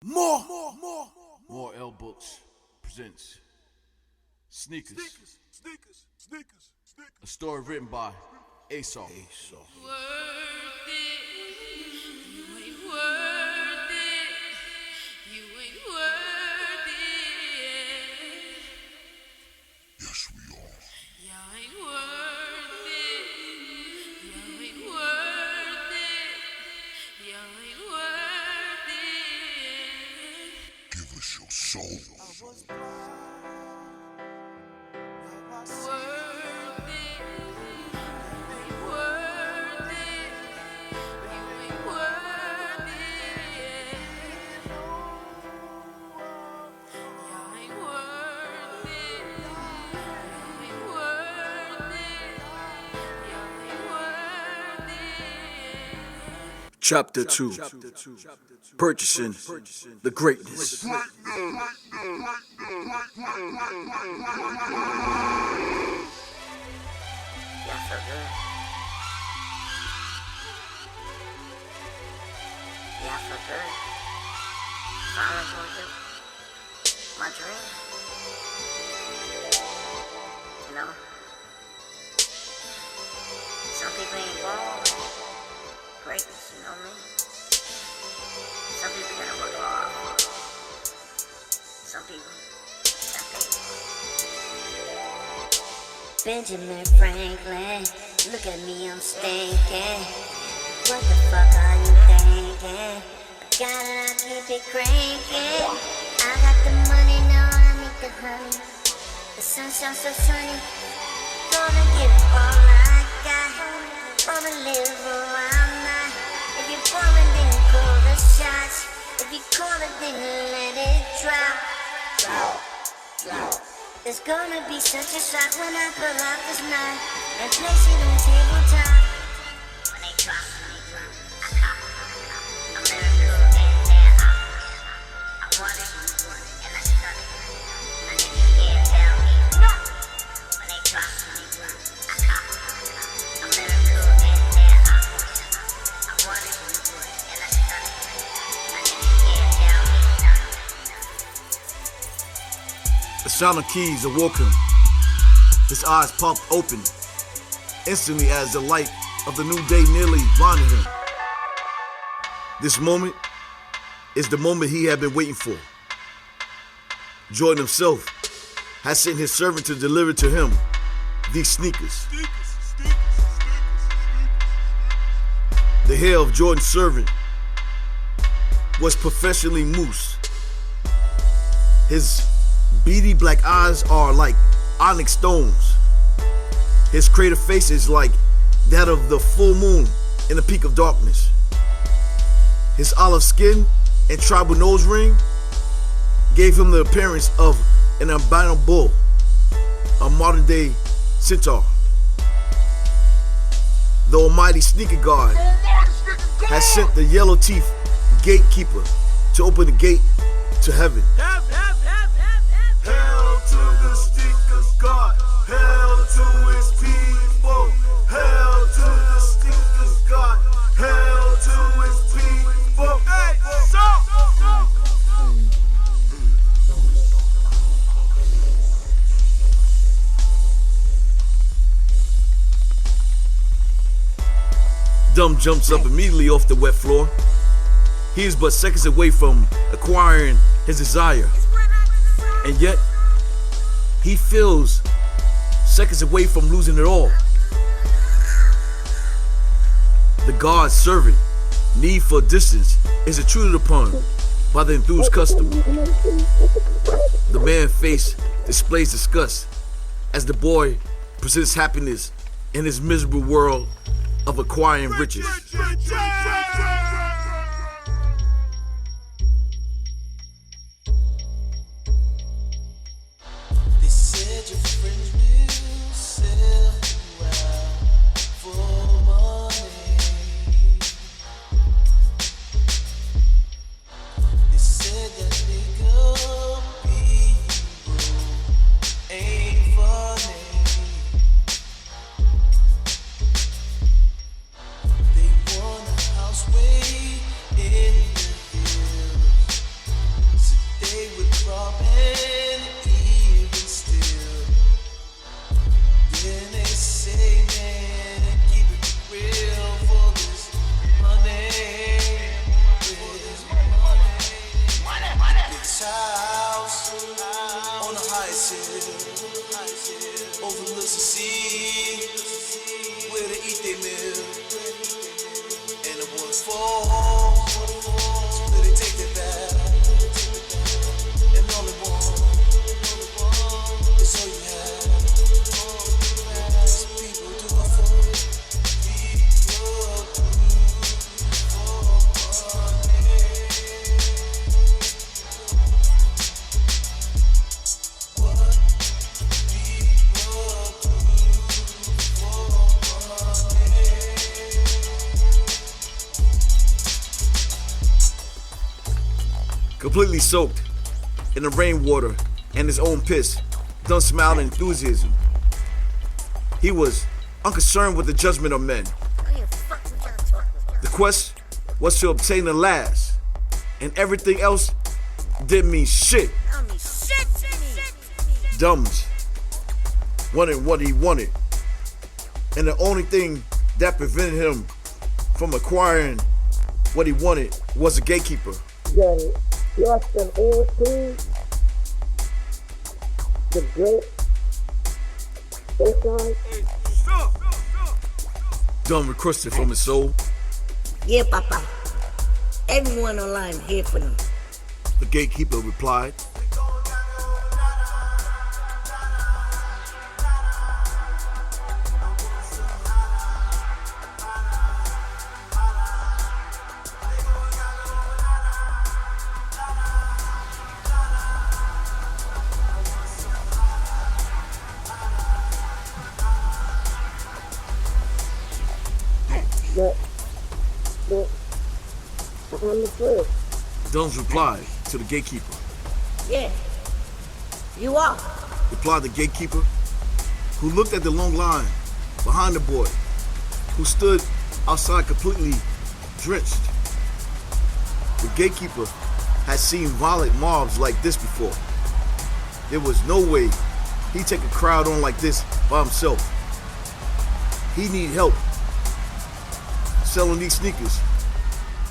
MOOR-El Books presents Sneakers. A story written by Aesop. Worth it. You ain't worth it. You ain't worth it. Yes, we are. Y'all ain't worth it. Y'all ain't worth it. Y'all ain't worth it. Give us your soul. Worth it. You ain't worth it. You ain't worth it. Y'all ain't worth it. Y'all ain't worth it. Y'all ain't worth it. Chapter 2. Purchasing the Greatness. Yeah, so good. Yeah, so good. Finally gonna do my dream. You know? Some people ain't born with greatness, you know what I mean? Some people gotta work hard for it. Some people got paid. Benjamin Franklin, look at me, I'm stinking. What the fuck are you thinking? I gotta keep it cranking. I got the money, now I need the honey. The sun shines so sunny. Gonna give it all I got. Gonna live around night. If you pour it, then call the shots. If you call it, then let it drop. There's gonna be such a shock when I pull out this knife and place it on tabletop. When they drop, I cop. I'm lyrical and they're obvious. I want it, and I stunt it. My niggas can't tell me no. When they drop, I cop. I'm lyrical and they're obvious. I want it, and I stunt it. My niggas can't tell me no. The sound of keys awoke him. His eyes popped open instantly as the light of the new day nearly blinded him. This moment is the moment he had been waiting for. Jordan himself had sent his servant to deliver to him these sneakers. The hair of Jordan's servant was professionally moosed. His beady black eyes are like onyx stones. His crater face is like that of the full moon in the peak of darkness. His olive skin and tribal nose ring gave him the appearance of an albino bull, a modern day centaur. The almighty sneaker god has sent the yellow teeth gatekeeper to open the gate to heaven. Hail to the sneakers god, hail to his people. Hail to the sneakers god, hail to his people. Hey, Dumb jumps up immediately off the wet floor. He is but seconds away from acquiring his desire. And yet, he feels seconds away from losing it all. The God's servant need for distance is intruded upon by the enthused customer. The man's face displays disgust as the boy presents happiness in his miserable world of acquiring riches. They said your friends will sell you out for money. They said that nigga being broke ain't funny. They want a house way in the hills. see where they eat their meal, and the ones fall where they take their bath, and all they want is all you have. People do it for Completely soaked in the rainwater and his own piss, Dunn smiled in enthusiasm. He was unconcerned with the judgment of men. The quest was to obtain the last, and everything else didn't mean shit. Dumbs wanted what he wanted, and the only thing that prevented him from acquiring what he wanted was a gatekeeper. Then lost them all, please. The great inside. Dunn requested from his soul. Yeah, Papa. Everyone online here for them. The gatekeeper replied. But I'm the first. Dunn's replied to the gatekeeper. Yeah, you are. Replied the gatekeeper, who looked at the long line behind the boy, who stood outside completely drenched. The gatekeeper had seen violent mobs like this before. There was no way he'd take a crowd on like this by himself. He needed help selling these sneakers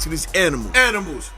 to these animals. Animals.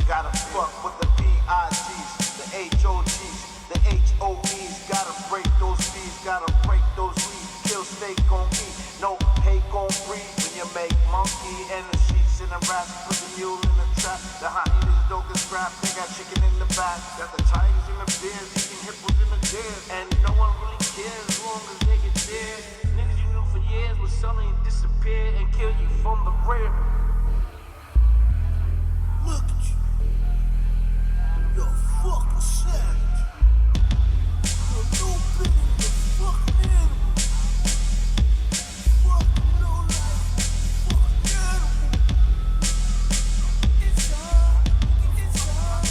Gotta fuck with the PIGs, the HOGs, the HOEs. Gotta break those fees, gotta break those leads. Kill steak on me, no hate gon' breathe. When you make monkey and the sheets in the rap, put the mule in the trap. The honey is dog is rap, they got chicken in the back. Got the tigers in the bears, eating hippos in the dead. And no one really cares as long as they get there. Niggas you knew for years will suddenly disappear and kill you from the rear. Look at you. You're a fucking savage. You're no bigger than a fucking animal. Fucking no life. Fucking animal. It's hard. It's hard.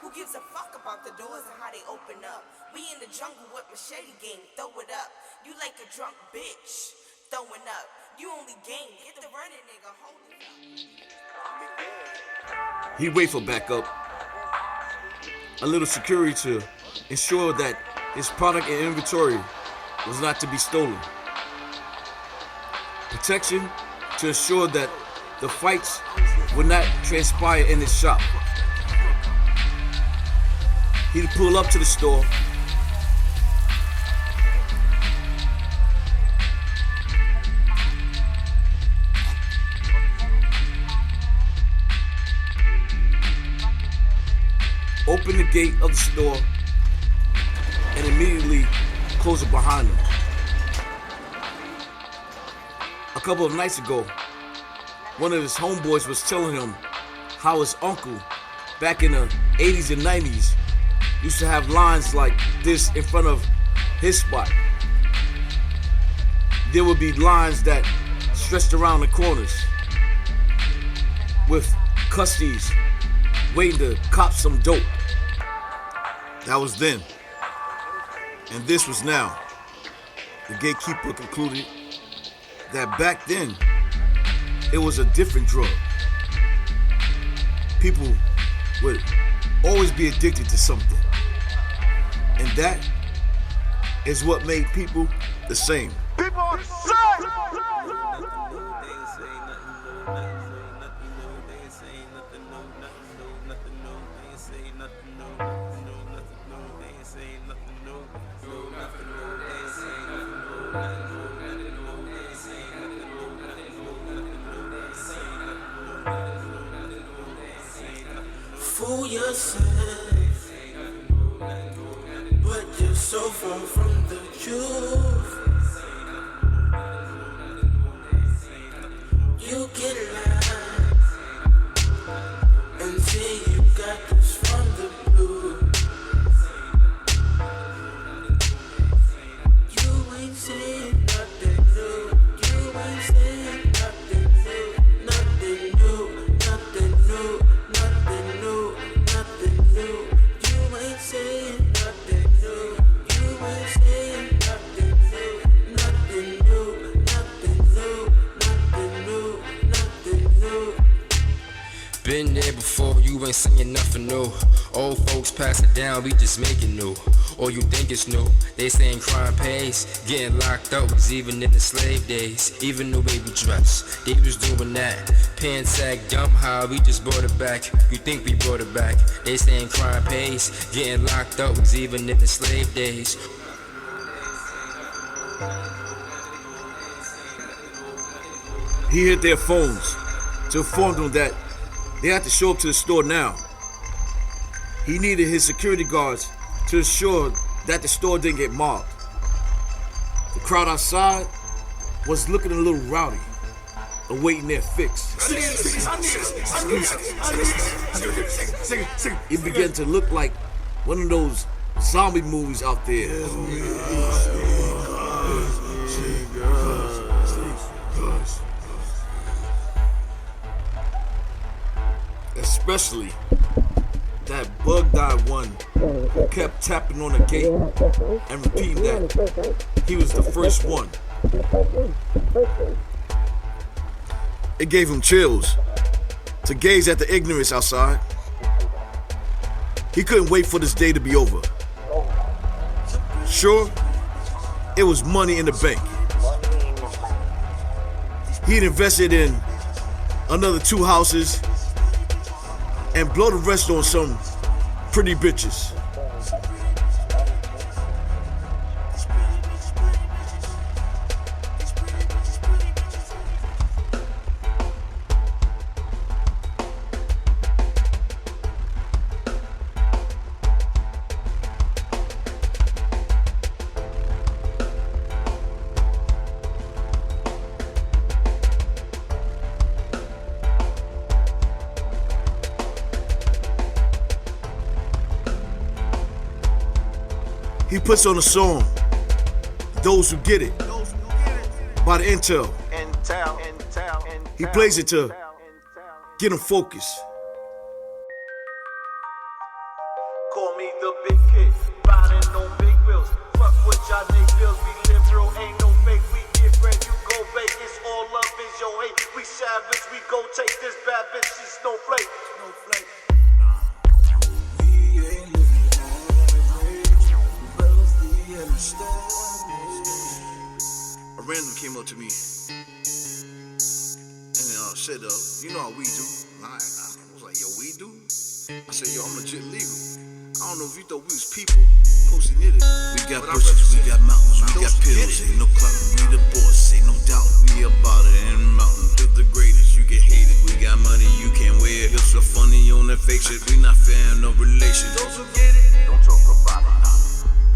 Who gives a fuck about the doors and how they open up? We in the jungle with machete gang, throw it up. You like a drunk bitch, throwing up. You only gang, get the running nigga, hold it up. He wait for backup, a little security to ensure that his product and inventory was not to be stolen. Protection to ensure that the fights would not transpire in his shop. He'd pull up to the store, open the gate of the store, and immediately close it behind him. A couple of nights ago, one of his homeboys was telling him how his uncle, back in the 80s and 90s, used to have lines like this in front of his spot. there would be lines that stretched around the corners with custodies waiting to cop some dope. That was then. And this was now. The gatekeeper concluded that back then, it was a different drug. People would always be addicted to something. And that is what made people the same. People are sick! Fool yourself, but you're so far from the truth. You can lie and say you got this from the blue. You ain't saying nothing new. You ain't saying nothing new. Nothing new, nothing new, nothing new, nothing new. You ain't saying nothing new. You ain't saying nothing new. Nothing new, nothing new, nothing new, nothing new. Been there before, you ain't saying nothing new. Old folks pass it down, we just make it new. Or you think it's new, they saying crime pays. Getting locked up was even in the slave days. Even the way we dress, they was doing that. Pants sag dumb how we just brought it back. You think we brought it back, they saying crime pays. Getting locked up was even in the slave days. He hit their phones to inform them that they had to show up to the store now. He needed his security guards to ensure that the store didn't get mobbed. The crowd outside was looking a little rowdy, awaiting their fix. It began to look like one of those zombie movies out there. Especially that bug-eyed one who kept tapping on the gate and repeating that he was the first one. It gave him chills to gaze at the ignorance outside. He couldn't wait for this day to be over. Sure, it was money in the bank. He'd invested in another 2 houses and blow the rest on some pretty bitches. He puts on a song, Those Who Get It, by the Intel. He plays it to get him focused. Call me the big kid, riding on big wheels. Fuck what y'all niggas, we live real, ain't no fake. We get bread, you go bake. It's all love, is your hate. We savage, we go take this bad bitch, she's snowflake. A random came up to me and said, you know how we do? I was like, yo, we do? I said, yo, I'm legit legal. I don't know if you thought we was people, pussy knitted. We got bushes, we got mountains, we got pills, ain't no clout. We the boss, ain't no doubt. We about it in the mountain. You're the greatest, you get hated. We got money, you can't wear it. You're so funny on that fake shit. We not fair, no relation. Those who get it, don't talk about it now.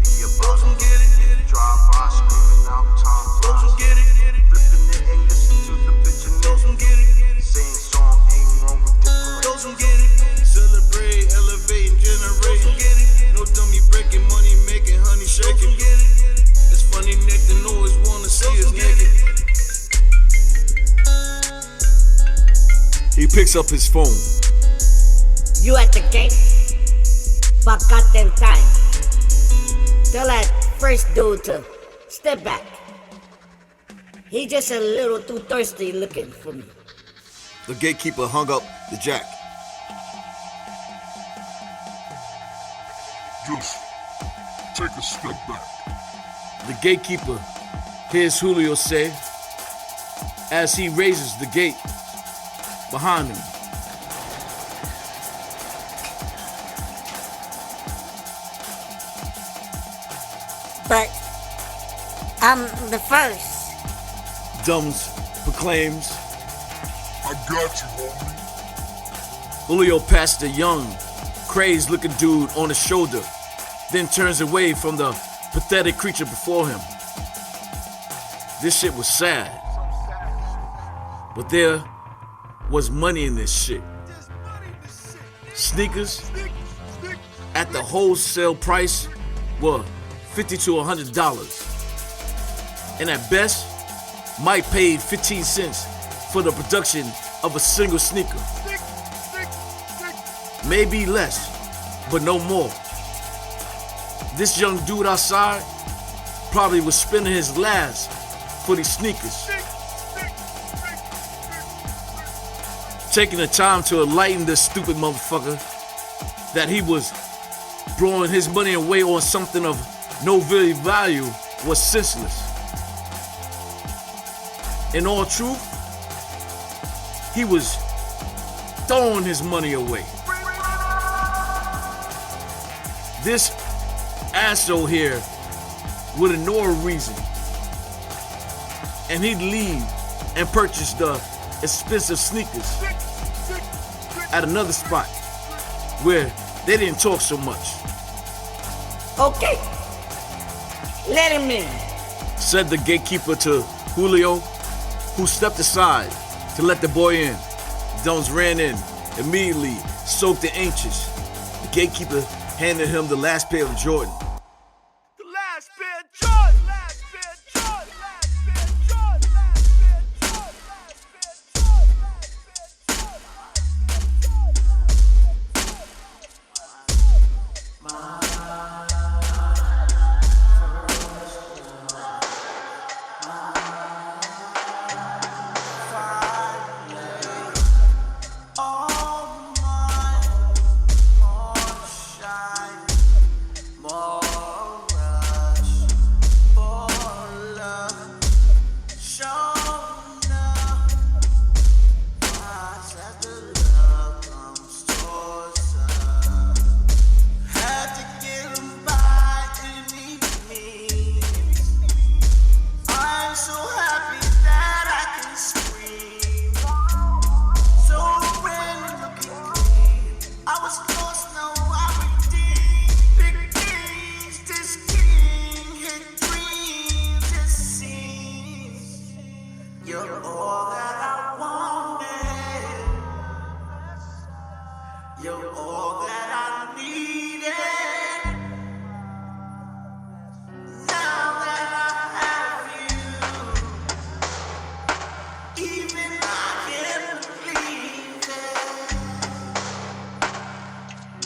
Be about it, get it. Drive by, screaming out time. Those who get it, flipping it and listen to the bitch and those who get it. Same song, ain't wrong with different. Those who get it, celebrate, elevate, and generate. those who get it. No dummy breaking money, making honey shaking. Those who get it. It's funny, Nick, they always wanna see us naked. picks up his phone. You at the gate? About goddamn time. Tell that first dude to step back. He just a little too thirsty looking for me. The gatekeeper hung up the jack. Just take a step back. The gatekeeper hears Julio say as he raises the gate behind him. But I'm the first. Dums proclaims. I got you, homie. Julio passed a young, crazed-looking dude on his shoulder, then turns away from the pathetic creature before him. This shit was sad, but there was money in this shit. Sneakers at the wholesale price were $50 to $100, and at best might paid 15 cents for the production of a single sneaker. Maybe less, but no more. This young dude outside probably was spending his last for these sneakers. Taking the time to enlighten this stupid motherfucker that he was throwing his money away on something of no real value was senseless. In all truth, he was throwing his money away. This asshole here would ignore a reason, and he'd leave and purchase the expensive sneakers at another spot where they didn't talk so much. Okay, let him in. Said the gatekeeper to Julio, who stepped aside to let the boy in. Dums ran in, immediately soaked and anxious. The gatekeeper handed him the last pair of Jordan. The last pair of Jordan. Last pair of Jordan. Last pair of Jordan. Last pair of Jordan.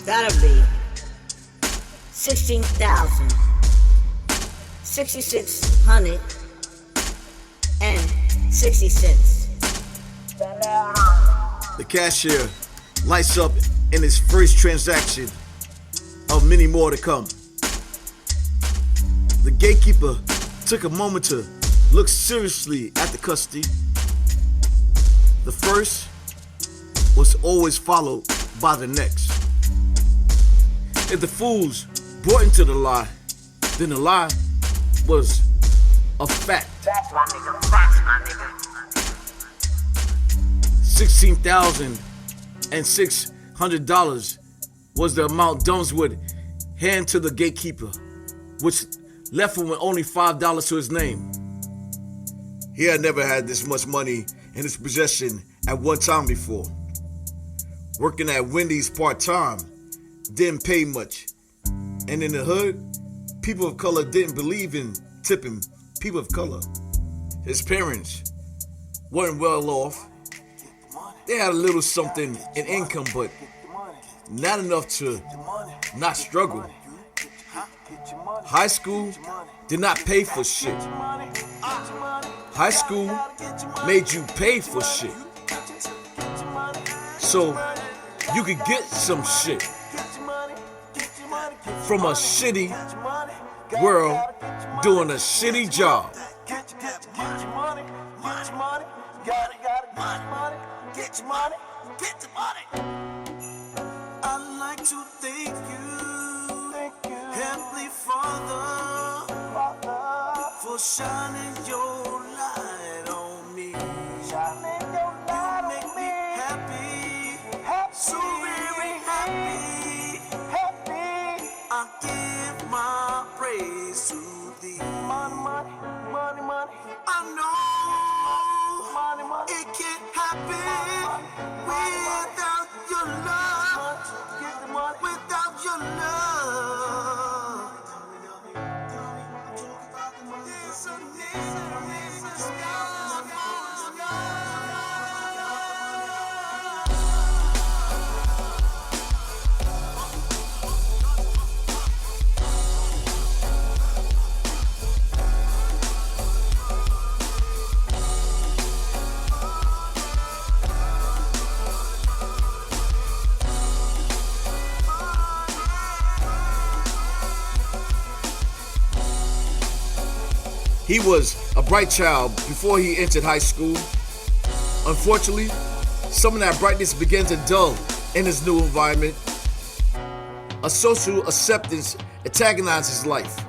That'll be 16,000, 6,600 and 60 cents. The cashier lights up in his first transaction of many more to come. The gatekeeper took a moment to look seriously at the custody. The first was always followed by the next. If the fools brought into the lie, then the lie was a fact. That's my nigga. That's my nigga. $16,600 was the amount Dums would hand to the gatekeeper, which left him with only $5 to his name. He had never had this much money in his possession at one time before. Working at Wendy's part-time didn't pay much. And in the hood, people of color didn't believe in tipping people of color. His parents weren't well off. They had a little something in income, but not enough to not struggle. High school did not pay for shit. High school made you pay for shit. So you could get some shit from a shitty world doing a shitty job. I'd like to thank you, Heavenly Father, for shining your light on me. You make me happy, so very happy. I give my praise to thee. I know it can't happen without your love. Without your love. There's a need for love. He was a bright child before he entered high school. Unfortunately, some of that brightness began to dull in his new environment. A social acceptance antagonized his life.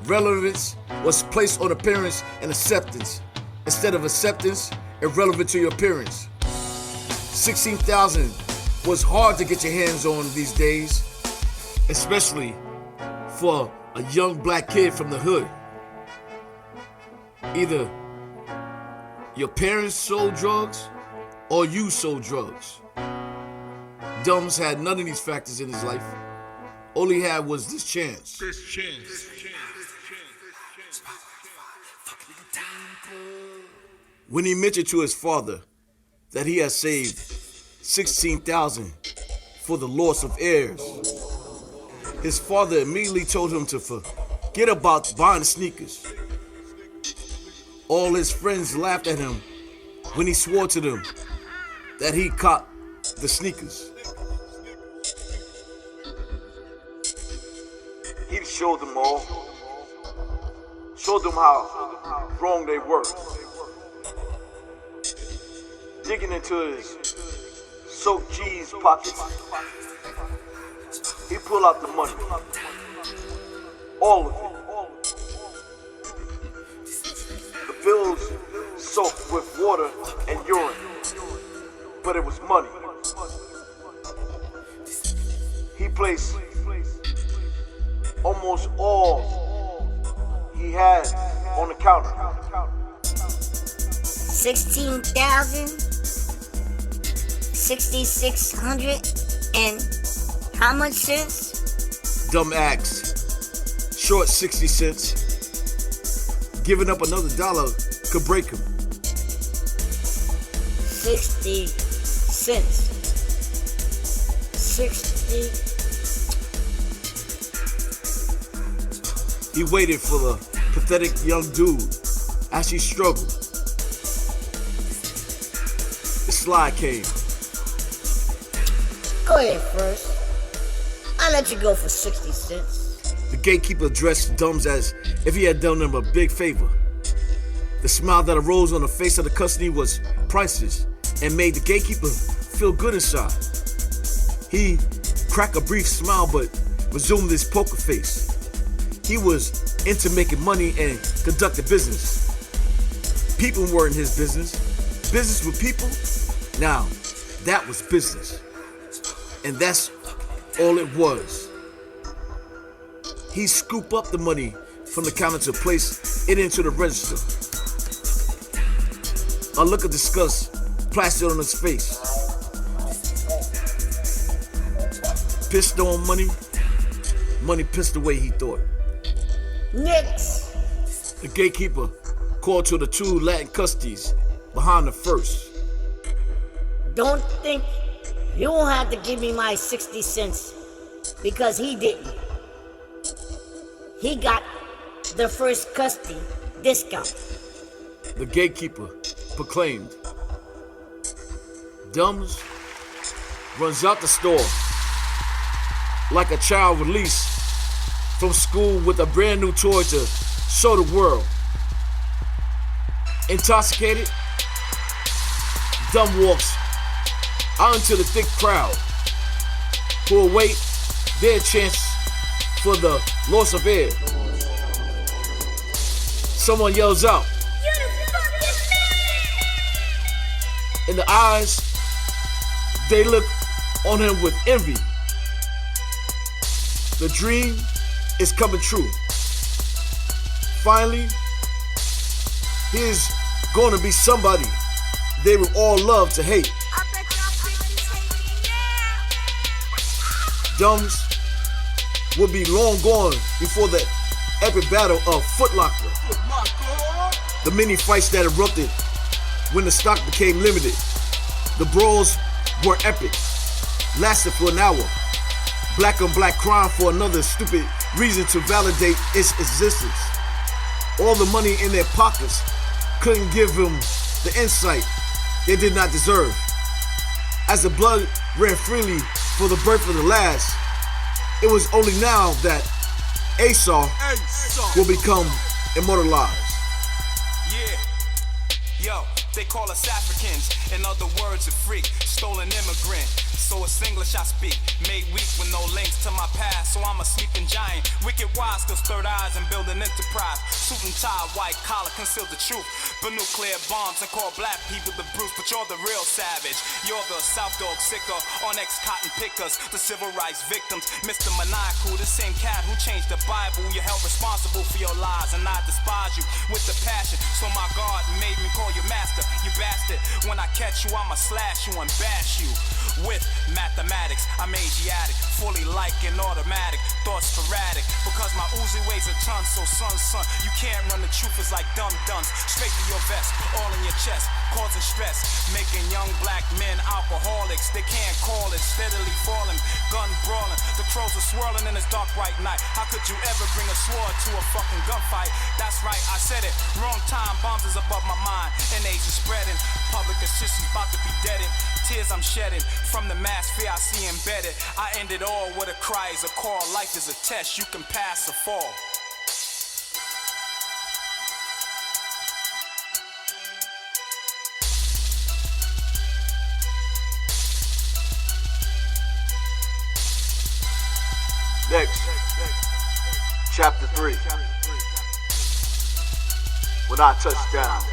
Relevance was placed on appearance and acceptance instead of acceptance and relevant to your appearance. 16,000 was hard to get your hands on these days, especially for a young black kid from the hood. Either your parents sold drugs or you sold drugs. Dumbs had none of these factors in his life. All he had was this chance. When he mentioned to his father that he had saved 16,000 for the loss of heirs, his father immediately told him to forget about buying sneakers. All his friends laughed at him when he swore to them that he caught the sneakers. He showed them all, showed them how wrong they were. Digging into his soaked jeans pockets, he pulled out the money, all of it. The bills soaked with water and urine, but it was money. He placed almost all he had on the counter. 16,000, 6,600, and how much cents? Dumb axe, short 60 cents. Giving up another dollar could break him. 60 cents. 60. He waited for the pathetic young dude as he struggled. The slide came. Go ahead first. I'll let you go for 60 cents. The gatekeeper addressed Dumbs as if he had done him a big favor. The smile that arose on the face of the custody was priceless and made the gatekeeper feel good inside. He cracked a brief smile but resumed his poker face. He was into making money and conducting business. People weren't his business. Business with people? Now, that was business. And that's all it was. He scooped up the money from the counter to place it into the register. A look of disgust plastered on his face. Pissed on money, money pissed away, he thought. Next. The gatekeeper called to the two Latin custodies behind the first. don't think you won't have to give me my 60 cents because he didn't. He got the first custody discount. The gatekeeper proclaimed. Dumbs runs out the store like a child released from school with a brand new toy to show the world. Intoxicated, Dumb walks out into the thick crowd who await their chance for the loss of air. Someone yells out. In the eyes, they look on him with envy. The dream is coming true. Finally, here's going to be somebody they will all love to hate. Dumbs will be long gone before the epic battle of Foot Locker. The many fights that erupted when the stock became limited. The brawls were epic, lasted for an hour. Black on black crime for another stupid reason to validate its existence. All the money in their pockets couldn't give them the insight they did not deserve. As the blood ran freely for the birth of the last, it was only now that Esau will become immortalized. Yeah, yo, they call us Africans, in other words a freak, stolen immigrant. So it's English I speak, made weak with no links to my past. So I'm a sleeping giant, wicked wise, cause third eyes and build an enterprise. Suit and tie, white collar, conceal the truth. But nuclear bombs and call black people the brutes. But you're the real savage, you're the South Dog sicker, on ex-cotton pickers, the civil rights victims. Mr. Maniacal, the same cat who changed the Bible. You're held responsible for your lies and I despise you with the passion. So my God made me call you master, you bastard. When I catch you, I'ma slash you and bash you. With mathematics, I'm Asiatic, fully like an automatic, thoughts sporadic, because my Uzi weighs a ton, so son, you can't run, the truth is like dumb dunce, straight to your vest, all in your chest, causing stress, making young black men alcoholics, they can't call it, steadily falling, gun brawling, the crows are swirling in this dark bright night, how could you ever bring a sword to a fucking gunfight? That's right, I said it, wrong time, bombs is above my mind, and age is spreading, public assistance about to be deaded, tears I'm shedding, from the mass fear I see embedded. I end it all with a cry is a call. Life is a test, you can pass or fall. Next, chapter 3. When I touch down,